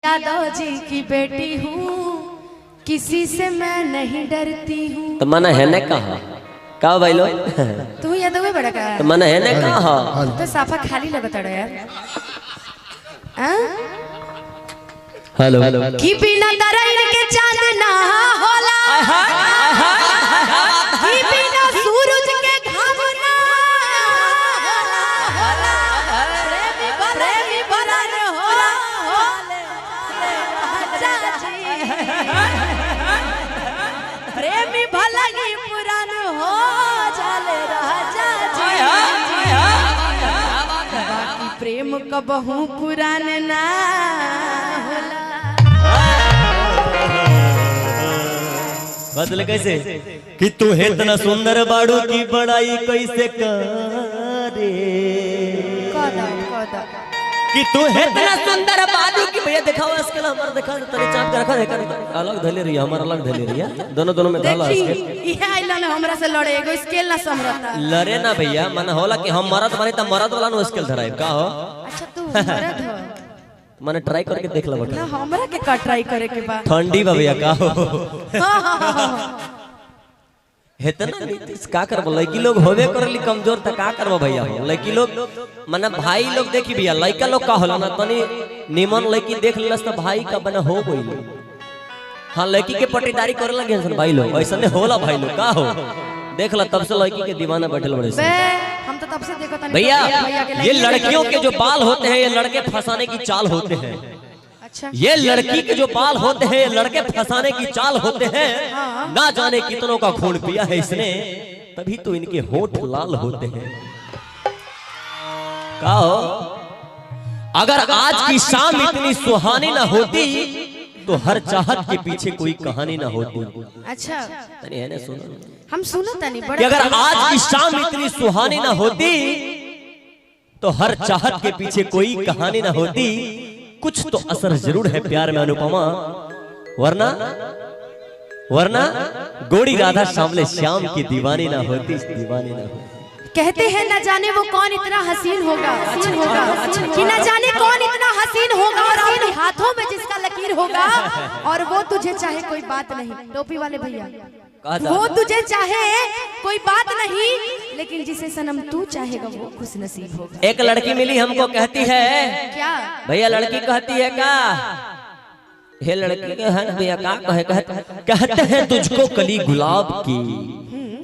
यादव जी की बेटी हूँ, किसी से मैं नहीं डरती हूँ। तो मन है न कहा भाई लो तू यादव है बड़ा का तो मन है न कहा तो साफा खाली लगता है यार। हेलो कि बिना दरई के चांद ना होला, कि बिना सूरज के घाम ना होला, प्रेमी भला रे होला प्रेमी भला की पुरान हो चले राजा जी। बाकी प्रेम कबहू पुरान ना होला। बदल कैसे कि तू है इतना सुंदर बाड़ू की बड़ाई कैसे करे कि तू है इतना सुंदर बाड़ू की भैया दिखाओ इसके हमारा दिखा तने चाप के रखा है अलग धले रही हमारा अलग धले रही दोनों में धाला देखी ये आइला ने हमरा से लड़े एगो स्केल ना समरता लड़े ना भैया मन होला कि हम मरद बने त मरद वाला नो स्केल धराए का हो। अच्छा तू मरद हो मैंने ट्राई करके देख ला ना हमरा के का ट्राई करे के बा ठंडी बा भैया का हो हां हेतना का करबो लड़की लोग होवे करली कमजोर त का करबो भैया हो लड़की लोग माने भाई लोग देखी भैया लड़का लोग का होला ना तनी निमन लड़की देख लेलस त भाई का बना हो गई। हां लड़की के पटीदारी करे लगे हसन भाई लोग ऐसने होला भाई लोग का हो देख ला तब से लड़की के दीवाना बैठल बड़े से हम तो तब से देखो तनी भैया ये लड़कियों के जो बाल होते हैं ये लड़के फंसाने की चाल होते हैं। अच्छा ये लड़की के जो बाल होते हैं लड़के फंसाने की चाल होते हैं। ना जाने कितनों का खून पिया है इसने तभी तो इनके होठ लाल होते हैं। का हो अगर आज की शाम इतनी सुहानी ना होती तो हर चाहत के पीछे कोई कहानी ना होती। अच्छा तनी है ना सुनो हम सुनो तनी कि बड़ा अगर आज की शाम इतनी सुहानी ना होती तो हर चाहत के पीछे कोई कहानी ना होती। कुछ तो असर जरूर है प्यार में अनुपमा वरना गोरी राधा सामने श्याम की दीवानी ना होती दीवानी ना होती। कहते हैं न जाने वो कौन इतना हसीन होगा कि न जाने कौन इतना हसीन होगा और अपने हाथों में जिसका लकीर होगा और वो तुझे चाहे कोई बात नहीं। टोपी वाले भैया वो तुझे चाहे कोई बात नहीं लेकिन जिसे सनम तू चाहेगा वो खुश नसीब होगा। एक लड़की मिली हमको कहती है क्या भैया लड़की कहती है का हे लड़की के है भैया का कहते हैं तुझको कली गुलाब की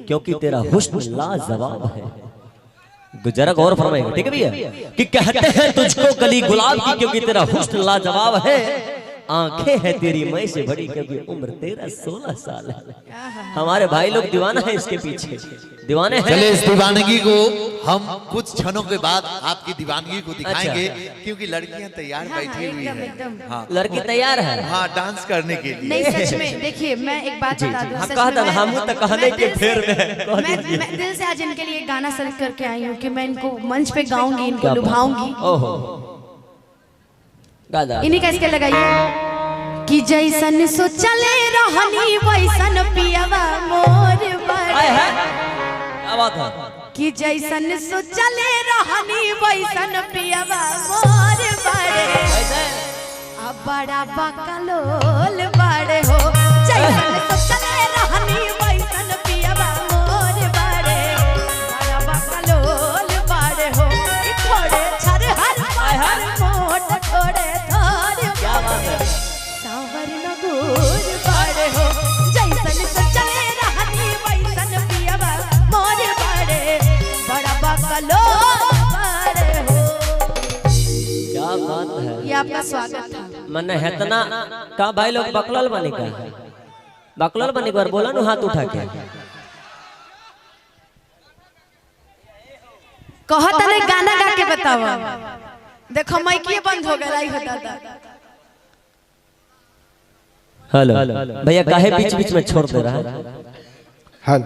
क्योंकि तेरा हुस्न लाजवाब है। जरा गौर फरमाएगा ठीक है भैया कि कहते हैं तुझको कली गुलाब की क्योंकि तेरा हुस्न लाजवाब है। आंखें हैं तेरी मई से बड़ी क्योंकि उम्र तेरा 16 साल है। हमारे भाई लोग दीवाना है इसके पीछे दीवाने हैं। चले इस दीवानगी को हम कुछ क्षणों के बाद आपकी दीवानगी को दिखाएंगे क्योंकि लड़कियां तैयार बैठी हुई हैं। हाँ लड़की तैयार है हाँ डांस करने के लिए। नहीं सच में देखिए मैं एक बात बता दूं हम कहता हम तो कहने के फेर में मैं दिल से आज इनके लिए गाना सेलेक्ट करके आई हूँ कि मैं इनको मंच पे गाऊंगी इनको लुभाऊंगी। ओहो गादा इन्हीं का इसके लगाइए कि जैसन सोचले रहनी वैसन पियावा मोर बड़े क्या बात है कि जैसन सोचले रहनी वैसन पियावा मोर बड़े अब बड़ा बकलोल बड़े हो। जैसन सोचले रहनी वैसन पियावा मोर बड़े बड़ा बकलोल बड़े हो। थोड़े छर हर मोट थोड़े थोड़े क्या बात है सावर नगुर बड़े हो। जैसन सोचले रहनी वैसन पियावा मोर बड़े बड़ा बकलोल बड़े हो। क्या बात है ये आपका स्वागत था। मन हेतना का भाई लोग बकलल बने का बकलल बने का बोला नु हाथ उठा के कहता नहीं गाना गा के बतावा। देखो माइक बंद हो गया ही होता था। हेलो भैया काहे बीच बीच में छोड़ दे रहा है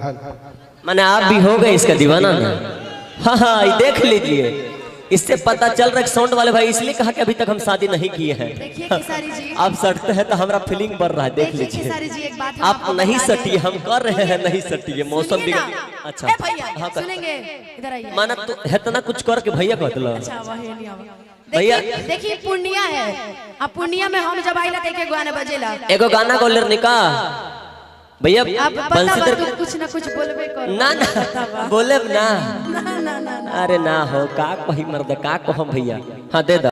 माने आप भी हो गए इसका दीवाना ना। हाँ हाँ ये देख लीजिए इससे पता चल रहा है साउंड वाले भाई इसलिए कहा कि अभी तक हम शादी नहीं किए हैं। देखिए खेसारी जी आप सटते हैं तो हमारा फीलिंग बढ़ रहा है देख देखिए लीजिए। खेसारी जी एक बात हम आप आपको नहीं बता दें। सटिए हम कर रहे हैं नहीं सटिए मौसम भी सुनिए ना। अच्छा ए भैया हाँ सुनेंगे इधर आइए। माना तो हेतना कुछ कर के भैया कहतला अच्छा वही नहीं आवा। भैया देखिए पूर्णिया है, अब पूर्णिया में हम जब आइला देखे गाना बजेला एगो गाना गोलर निका भैया आप बंसीधर तू कुछ ना कुछ बोलबे करो। ना बोले ना ना ना ना अरे ना हो का कही मर्द का कहम भैया हाँ दे दो।